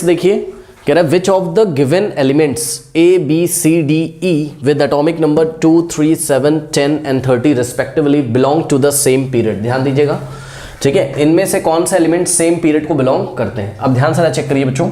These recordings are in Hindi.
नेक्स्ट देखिए, कह रहा है which of the given elements A B C D E with atomic number 2 3 7 10 and 30 respectively belong to the same period. ध्यान दीजिएगा, ठीक है, इनमें से कौन सा एलिमेंट सेम पीरियड को बिलोंग करते हैं। अब ध्यान से चेक करिए बच्चों,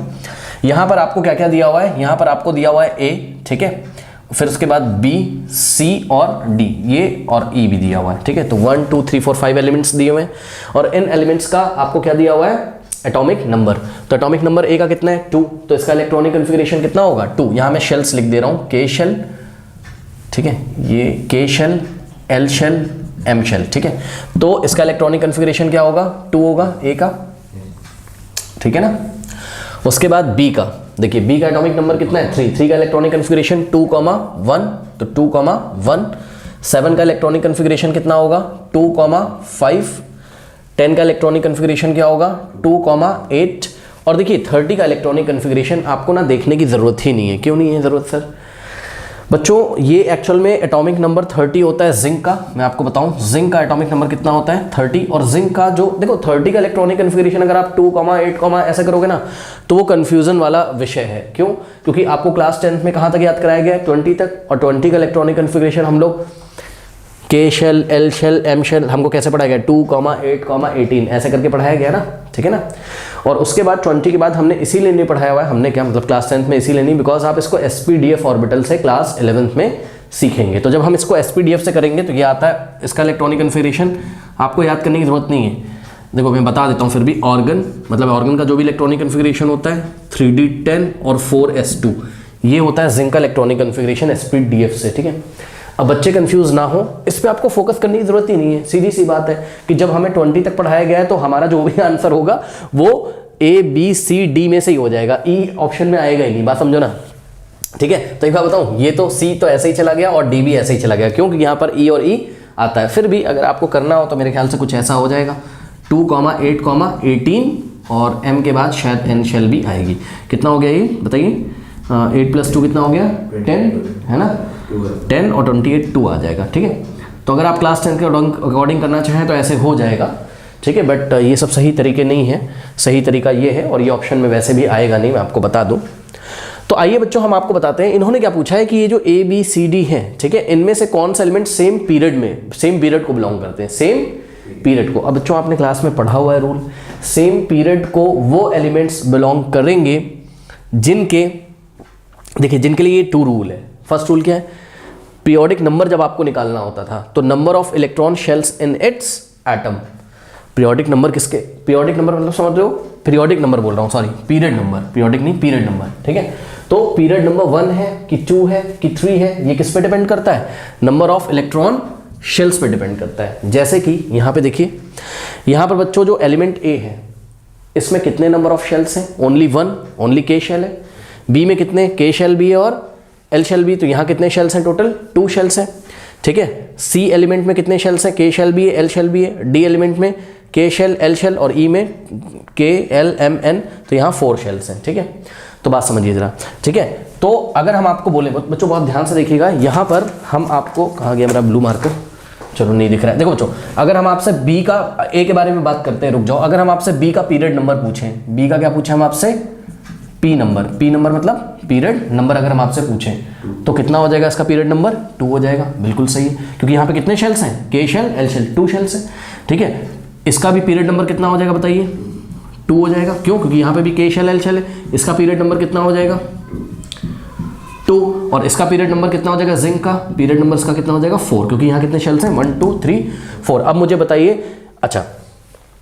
यहां पर आपको क्या क्या दिया हुआ है, यहां पर आपको दिया हुआ है A, ठीक है, फिर उसके बाद B, C और D, ये और E भी दिया हुआ है, ठीक है। तो 1 2 3 4 5 एलिमेंट्स दिए हुए हैं और इन एलिमेंट्स का आपको क्या दिया हुआ है, एटॉमिक नंबर। तो एटॉमिक नंबर A का कितना है 2, तो इसका इलेक्ट्रॉनिक कन्फिगरेशन कितना होगा 2। यहां मैं शेल्स लिख दे रहा हूं, K शेल, ठीक है, ये K shell, L shell, M shell, ठीक है। तो इसका इलेक्ट्रॉनिक कन्फिगरेशन क्या होगा 2 होगा A का, ठीक है ना। उसके बाद B का, देखिए B का एटॉमिक नंबर कितना है 3 का इलेक्ट्रॉनिक कन्फिगरेशन 2,1, तो 2,1। 7 का इलेक्ट्रॉनिक कन्फिगरेशन कितना होगा 2,5। 10 का इलेक्ट्रॉनिक कन्फिगरेशन क्या होगा 2,8। और देखिए 30 का इलेक्ट्रॉनिक कन्फिगरेशन आपको ना देखने की जरूरत ही नहीं है। क्यों नहीं है जरूरत सर? बच्चों ये एक्चुअल में एटॉमिक नंबर 30 होता है जिंक का। मैं आपको बताऊं जिंक का एटॉमिक नंबर कितना होता है 30, और जिंक का जो देखो 30 का इलेक्ट्रॉनिक कन्फिगरेशन अगर आप 2,8, ऐसा करोगे ना तो वो कंफ्यूजन वाला विषय है। क्यों? क्योंकि आपको क्लास 10th में कहां तक याद कराया गया है 20 तक, और 20 का इलेक्ट्रॉनिक कन्फिगरेशन हम लोग K shell, L shell, M shell हमको कैसे पढ़ाया गया 2,8,18 ऐसे करके पढ़ाया गया ना, ठीक है ना। और उसके बाद 20 के बाद हमने इसीलिए नहीं पढ़ाया हुआ है, हमने क्या मतलब क्लास 10th में इसीलिए नहीं, बिकॉज आप इसको SPDF ऑर्बिटल से क्लास 11th में सीखेंगे। तो जब हम इसको SPDF से करेंगे तो ये आता है इसका इलेक्ट्रॉनिक कन्फिगरेशन, आपको याद करने की जरूरत नहीं है। देखो मैं बता देता हूँ फिर भी, ऑर्गन मतलब ऑर्गन का जो भी इलेक्ट्रॉनिक कन्फिगरेशन होता है 3D10 और 4s2, ये होता है जिंक का इलेक्ट्रॉनिक कन्फिगरेशन SPDF से, ठीक है। अब बच्चे कंफ्यूज ना हो, इस पे आपको फोकस करने की जरूरत ही नहीं है। सीधी सी बात है कि जब हमें 20 तक पढ़ाया गया है तो हमारा जो भी आंसर होगा वो A B C D में से ही हो जाएगा, E ऑप्शन में आएगा ही नहीं। बात समझो ना, ठीक है। तो एक बात बताऊं, ये तो C तो ऐसे ही चला गया और D भी ऐसे ही चला गया, क्यों? क्योंकि यहाँ पर E और E आता है। फिर भी अगर आपको करना हो तो मेरे ख्याल से कुछ ऐसा हो जाएगा 2,8,18 और M के बाद शायद N शेल भी आएगी। कितना हो गया ये बताइए? 8 + 2 कितना हो गया 10, है ना, 10 और 28 2 आ जाएगा, ठीक है। तो अगर आप क्लास 10 के अकॉर्डिंग करना चाहें तो ऐसे हो जाएगा, ठीक है। बट ये सब सही तरीके नहीं है, सही तरीका ये है, और ये ऑप्शन में वैसे भी आएगा नहीं, मैं आपको बता दूं। तो आइए बच्चों हम आपको बताते हैं, इन्होंने क्या पूछा है कि ये जो A B C D है, ठीक है, इनमें से कौन सा एलिमेंट सेम पीरियड को बिलोंग करते हैं, सेम पीरियड को। अब बच्चों आपने क्लास में पढ़ा हुआ है रूल, सेम पीरियड को वो एलिमेंट्स बिलोंग करेंगे जिनके, देखिए जिनके लिए ये 2 रूल है। फर्स्ट रूल क्या है? पीरियोडिक नंबर जब आपको निकालना होता था तो number of electron shells in its atom. Periodic number किसके, पीरियोडिक नंबर मतलब समझ रहे हो, पीरियोडिक नंबर बोल रहा हूँ, सॉरी पीरियड नंबर, पीरियोडिक नहीं पीरियड नंबर, ठीक है। तो पीरियड नंबर 1 है कि 2 है कि 3 है, ये किस पे डिपेंड करता है? नंबर ऑफ इलेक्ट्रॉन शेल्स पे डिपेंड करता है। जैसे कि यहाँ पे देखिए, यहाँ पर बच्चों जो एलिमेंट A है इसमें कितने नंबर ऑफ शेल्स हैं? ओनली 1, ओनली K शेल है। B में कितने? K शेल भी है और L शेल भी, तो यहाँ कितने शेल्स हैं? टोटल 2 शेल्स हैं, ठीक है। C एलिमेंट में कितने शेल्स हैं? K शेल भी है, L शेल भी है। D एलिमेंट में K शेल, L शेल, और E में K L M N, तो यहाँ 4 शेल्स हैं, ठीक है। तो बात समझिए जरा, ठीक है। तो अगर हम आपको बोले, बच्चों बहुत ध्यान से देखिएगा, यहाँ पर हम आपको, कहाँ गया मेरा ब्लू मार्कर, चलो नहीं दिख रहा है। देखो बच्चों, अगर हम आपसे B का, A के बारे में बात करते हैं, रुक जाओ। अगर हम आपसे B का पीरियड नंबर पूछें, B का क्या पूछे हम आपसे? P नंबर मतलब पीरियड नंबर अगर हम आपसे पूछें तो कितना हो जाएगा इसका पीरियड नंबर? 2 हो जाएगा। बिल्कुल सही है, क्योंकि यहाँ पे कितने शेल्स हैं? K shell, L shell, 2 shells हैं, ठीक है। इसका भी पीरियड नंबर कितना हो जाएगा बताइए? 2 हो जाएगा। क्यों? क्योंकि यहाँ पे भी K शेल, L शेल है। इसका पीरियड नंबर कितना हो जाएगा? 2। और इसका पीरियड नंबर कितना हो जाएगा? जिंक का पीरियड नंबर इसका कितना हो जाएगा? 4, क्योंकि यहाँ कितने शेल्स हैं? 1 2 3 4। अब मुझे बताइए, अच्छा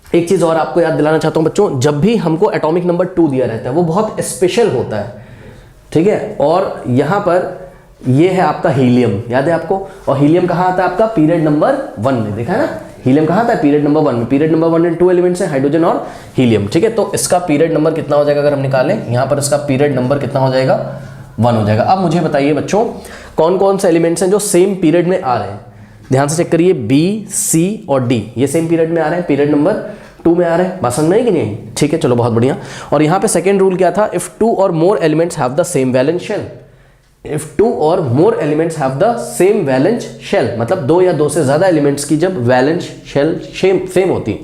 एक चीज और आपको याद दिलाना चाहता हूं बच्चों, जब भी हमको एटॉमिक नंबर 2 दिया रहता है वो बहुत स्पेशल होता है, ठीक है। और यहां पर ये है आपका हीलियम, याद है आपको? और हीलियम कहां आता है आपका? पीरियड नंबर 1 में, देखा है ना? हीलियम कहां आता है? पीरियड नंबर 1 में। पीरियड नंबर 1 में 2 एलिमेंट्स हैं, हाइड्रोजन और हीलियम, ठीक है। तो इसका पीरियड नंबर कितना हो जाएगा अगर हम निकालें? यहां पर इसका पीरियड नंबर कितना हो जाएगा? 1 हो जाएगा। अब मुझे बताइए बच्चों, कौन कौन से एलिमेंट्स हैं जो सेम पीरियड में आ रहे हैं? ध्यान से चेक करिए, B C और D ये सेम पीरियड में आ रहे हैं, पीरियड नंबर 2 में आ रहे हैं। बात समझ में आई कि नहीं? ठीक है, चलो बहुत बढ़िया। और यहाँ पे सेकेंड रूल क्या था? If 2 or more elements have the same valence shell, if 2 or more elements have the same valence shell, मतलब 2 या 2 से ज्यादा एलिमेंट्स की जब वैलेंस शेल सेम होती,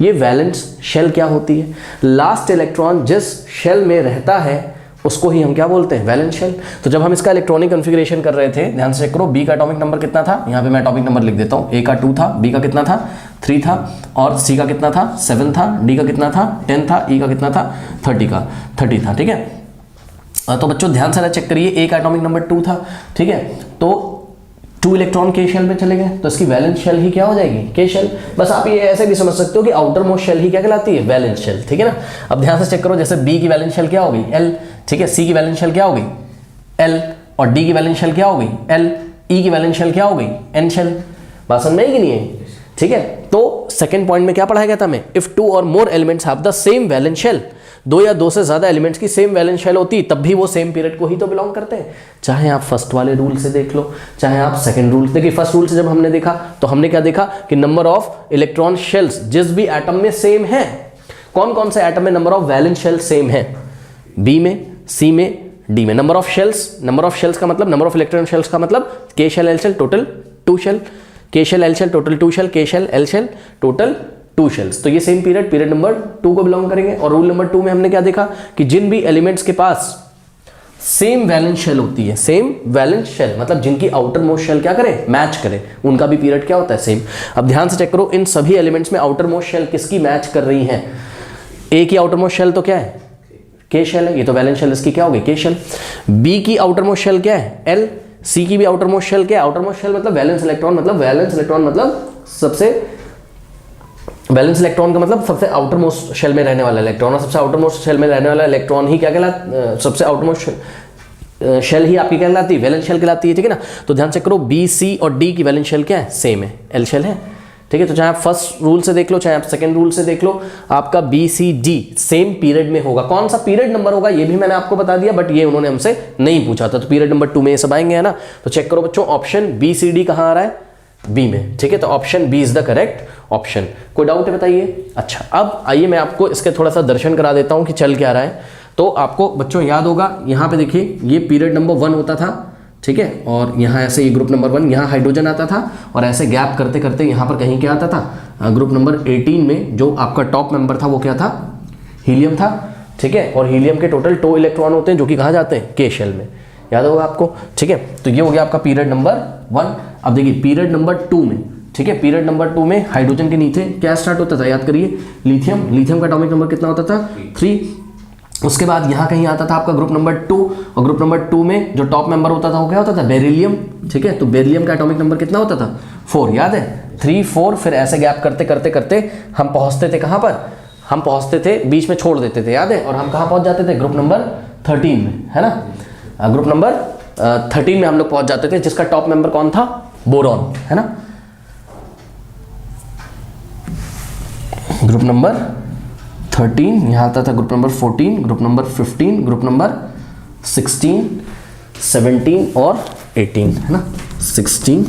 ये वैलेंस शेल क्या होती है? लास्ट इलेक्ट्रॉन जिस शेल में रहता है उसको ही हम क्या बोलते हैं? Valence shell. तो जब हम इसका इलेक्ट्रॉनिक कॉन्फ़िगरेशन कर रहे थे, ध्यान से चेक करो, बी का एटॉमिक नंबर कितना था, यहाँ पे मैं एटॉमिक नंबर लिख देता हूँ, ए का 2 था, बी का कितना था 3 था, और सी का कितना था 7 था, डी का कितना था 10 था, ई का कितना था 30 था, ठीक है। तो बच्चों ध्यान से चेक करिए, ए का एटॉमिक नंबर 2 था, ठीक है, तो 2 इलेक्ट्रॉन के शेल में चले गए, तो इसकी वैलेंस शेल ही क्या हो जाएगी? के शेल। बस आप ये ऐसे भी समझ सकते हो कि आउटर मोस्ट शेल ही क्या कहलाती है? वैलेंस शेल, ठीक है ना। अब ध्यान से चेक करो, जैसे बी की वैलेंस शेल क्या हो गई? एल, ठीक है, सी की वैलेंस शेल क्या हो गई? एल, और डी की वैलेंस शेल क्या हो गई? एल, ई की वैलेंस शेल क्या हो गई? N shell. बात समझ में आई कि नहीं है? ठीक है, तो सेकंड पॉइंट में क्या पढ़ाया गया था हमें? If 2 or more elements have the same valence shell, 2 या 2 से ज्यादा एलिमेंट्स की सेम वैलेंस शेल होती तब भी वो सेम पीरियड को ही तो बिलोंग करते हैं। चाहे आप फर्स्ट वाले रूल से देख लो, चाहे आप सेकंड रूल से। देखिए फर्स्ट रूल से जब हमने देखा तो हमने क्या देखा कि नंबर ऑफ इलेक्ट्रॉन शेल्स जिस भी एटम में सेम है, कौन कौन से एटम में number of valence shell same है? बी में, सी में, डी में। नंबर ऑफ शेल्स का मतलब, नंबर ऑफ इलेक्ट्रॉन शेल्स का मतलब K shell L shell total 2 shell, K shell L shell total 2 shell, K shell L shell total 2 shells. तो ये सेम पीरियड नंबर 2 को बिलोंग करेंगे। और रूल नंबर 2 में हमने क्या देखा कि जिन भी एलिमेंट्स के पास सेम वैलेंस शेल होती है, सेम वैलेंस शेल मतलब जिनकी आउटर मोस्ट शेल क्या करे? मैच करे, उनका भी पीरियड क्या होता है? सेम। अब ध्यान से चेक करो, इन सभी एलिमेंट्स में आउटर मोस्ट शेल किसकी मैच कर रही है? ए की आउटर मोस्ट शेल तो क्या है? के शेल है, ये तो वैलेंस शेल इसकी क्या होगी? के शेल। बी की आउटर मोस्ट शेल क्या है? एल। सी की भी आउटर मोस्ट शेल क्या है? आउटर मोस्ट शेल मतलब वैलेंस इलेक्ट्रॉन, मतलब सबसे वैलेंस इलेक्ट्रॉन का मतलब सबसे आउटर मोस्ट शेल में रहने वाला इलेक्ट्रॉन, और सबसे आउटर मोस्ट शेल में रहने वाला इलेक्ट्रॉन ही क्या कहलाता? सबसे आउटर मोस्ट शेल ही आपकी कहलाती है, वैलेंस शेल कहलाती है, ठीक है ना। तो ध्यान से करो, बी, सी और डी की वैलेंस शेल क्या है? सेम है, एल शेल है, ठीक है। तो चाहे आप फर्स्ट रूल से देख लो, चाहे आप सेकंड रूल से देख लो, आपका B C D same period में होगा। कौन सा पीरियड नंबर होगा ये भी मैंने आपको बता दिया, बट ये उन्होंने हमसे नहीं पूछा था। तो पीरियड नंबर 2 में ये सब आएंगे, है ना। तो चेक करो बच्चों, ऑप्शन बी सी डी कहाँ आ रहा है? बी में, ठीक है। तो option B is the correct option. कोई डाउट है बताइए? अच्छा, अब आइए मैं आपको इसके थोड़ा सा दर्शन करा देता हूं कि चल क्या रहा है। तो आपको बच्चों याद होगा, यहाँ पे देखिए ये पीरियड नंबर 1 होता था, ठीक है, और यहाँ ऐसे ये ग्रुप नंबर 1, यहाँ हाइड्रोजन आता था, और ऐसे गैप करते करते यहाँ पर कहीं क्या आता था? ग्रुप नंबर 18 में जो आपका टॉप मेंबर था वो क्या था? हीलियम था, ठीक है। और हीलियम के टोटल 2 इलेक्ट्रॉन होते हैं जो कि कहाँ जाते हैं? के शेल में, याद होगा आपको, ठीक है। तो ये हो गया आपका पीरियड नंबर 1। अब देखिए पीरियड नंबर 2 में, ठीक है, पीरियड नंबर 2 में हाइड्रोजन के नीचे क्या स्टार्ट होता था? याद करिए, लिथियम का एटॉमिक नंबर कितना होता था? 3। उसके बाद यहाँ कहीं आता था आपका ग्रुप नंबर 2, और ग्रुप नंबर 2 में जो टॉप मेंबर होता था वो क्या होता था? बेरिलियम, ठीक है। तो बेरिलियम का एटॉमिक नंबर कितना होता था? 4, याद है, 3, 4। फिर ऐसे गैप करते करते करते हम पहुंचते थे कहाँ पर? हम पहुंचते थे, बीच में छोड़ देते थे, याद है, और हम कहाँ पहुंच जाते थे? ग्रुप नंबर 13 में, है ना। ग्रुप नंबर 13 में हम लोग पहुंच जाते थे, जिसका टॉप मेंबर कौन था? बोरॉन, है ना। ग्रुप नंबर 13 यहाँ आता था, group number 14, group number 15, group number 16, 17 और 18, है ना। 16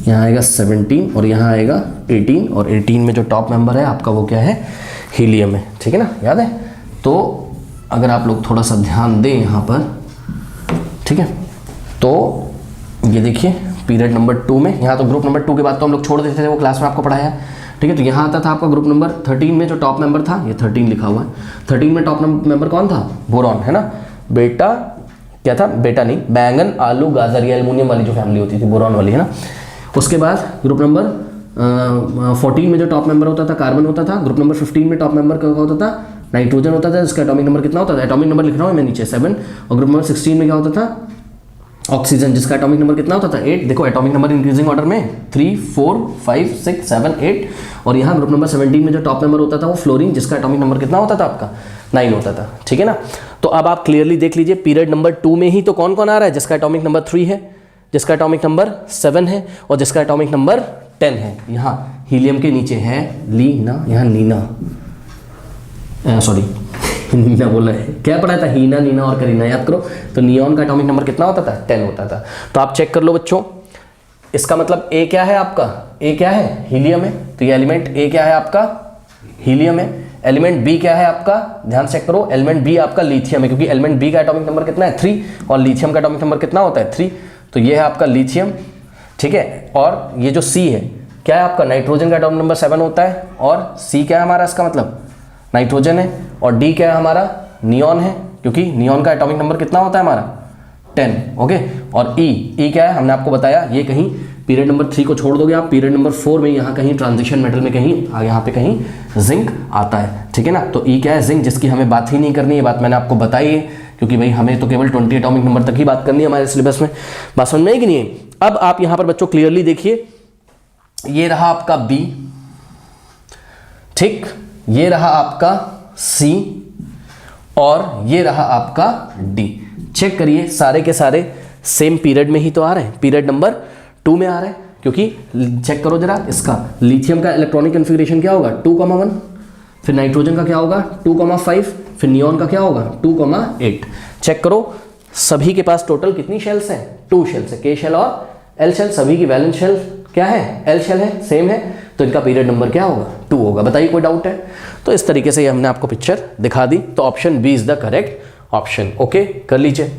यहाँ आएगा, 17 और यहाँ आएगा 18, और 18 में जो टॉप मेंबर है आपका वो क्या है? हीलियम है, ठीक है ना, याद है। तो अगर आप लोग थोड़ा सा ध्यान दें यहाँ पर, ठीक है, तो ये देखिए पीरियड नंबर 2 में, यहाँ तो ग्रुप नंबर 2 के बाद तो हम लोग छोड़ देते थे, वो क्लास में आपको पढ़ाया, ठीक है। तो यहाँ आता था आपका ग्रुप नंबर 13 में जो टॉप मेंबर था, ये 13 लिखा हुआ है, 13 में टॉप मेंबर कौन था? बोरॉन, है ना। बेटा क्या था? बेटा नहीं, बैंगन, आलू, गाजर, ये एल्युमिनियम वाली जो फैमिली होती थी, बोरॉन वाली, है ना। उसके बाद ग्रुप नंबर 14 में जो टॉप मेंबर होता था कार्बन होता था। ग्रुप नंबर 15 में टॉप मेंबर क्या होता था? नाइट्रोजन होता था, जिसका एटॉमिक नंबर कितना होता था? एटॉमिक नंबर लिख रहा हूँ मैं नीचे 7। और ग्रुप नंबर 16 में क्या होता था? ऑक्सीजन, जिसका एटॉमिक नंबर कितना होता था? 8। देखो एटॉमिक नंबर इंक्रीजिंग ऑर्डर में 3, 4, 5, 6, 7, 8। और यहाँ ग्रुप नंबर 17 में जो टॉप मेंबर होता था वो फ्लोरीन, जिसका एटॉमिक नंबर कितना होता था आपका? 9 होता था, ठीक है ना। तो अब आप क्लियरली देख लीजिए, पीरियड नंबर 2 में ही तो कौन कौन आ रहा है? जिसका एटॉमिक नंबर 3 है, जिसका एटॉमिक नंबर 7 है, और जिसका एटॉमिक नंबर 10 है। यहाँ हीलियम के नीचे है लीना, यहाँ नीना, सॉरी नीना बोलना है, क्या पढ़ा था? हीना, नीना और करीना, याद करो। तो नियॉन का एटॉमिक नंबर कितना होता था? 10 होता था। तो आप चेक कर लो बच्चों, इसका मतलब ए क्या है आपका? ए क्या है? हीलियम है। तो ये एलिमेंट ए क्या है आपका? हीलियम है। एलिमेंट बी क्या है आपका? ध्यान चेक करो, एलिमेंट बी आपका लिथियम है, क्योंकि एलिमेंट बी का एटॉमिक नंबर कितना है? 3, और लिथियम का एटॉमिक नंबर कितना होता है? 3। तो ये है आपका लिथियम, ठीक है। और ये जो सी है, क्या है आपका, नाइट्रोजन का एटॉमिक नंबर 7 होता है, और सी क्या है हमारा, इसका मतलब नाइट्रोजन है, और डी क्या है हमारा, नियॉन है, क्योंकि नियॉन का एटॉमिक नंबर कितना होता है हमारा 10, ओके। और ई क्या है, हमने आपको बताया ये कहीं पीरियड नंबर 3 को छोड़ दोगे आप, पीरियड नंबर 4 में यहाँ कहीं ट्रांजिशन मेटल में कहीं यहाँ पे कहीं जिंक आता है, ठीक है ना। तो ई क्या है, जिंक, जिसकी हमें बात ही नहीं करनी, ये बात मैंने आपको बताई है, क्योंकि भाई हमें तो केवल 20 एटॉमिक नंबर तक ही बात करनी है हमारे सिलेबस में। बात समझ में आई कि नहीं है। अब आप यहाँ पर बच्चों क्लियरली देखिए, ये रहा आपका बी, ठीक, ये रहा आपका सी, और ये रहा आपका डी। चेक करिए सारे के सारे सेम पीरियड में ही तो आ रहे हैं, पीरियड नंबर 2 में आ रहे हैं, क्योंकि चेक करो जरा इसका, लिथियम का इलेक्ट्रॉनिक कन्फिग्रेशन क्या होगा 2,1, फिर नाइट्रोजन का क्या होगा 2,5, फिर नियॉन का क्या होगा 2,8। चेक करो सभी के पास टोटल कितनी शेल्स हैं, 2 शेल्स है, के शेल और एल शेल, सभी की वैलेंस शेल क्या है, एल शेल है, सेम है, तो इनका पीरियड नंबर क्या होगा 2 होगा। बताइए कोई डाउट है? तो इस तरीके से हमने आपको पिक्चर दिखा दी, तो option B is the correct option, okay कर लीजिए।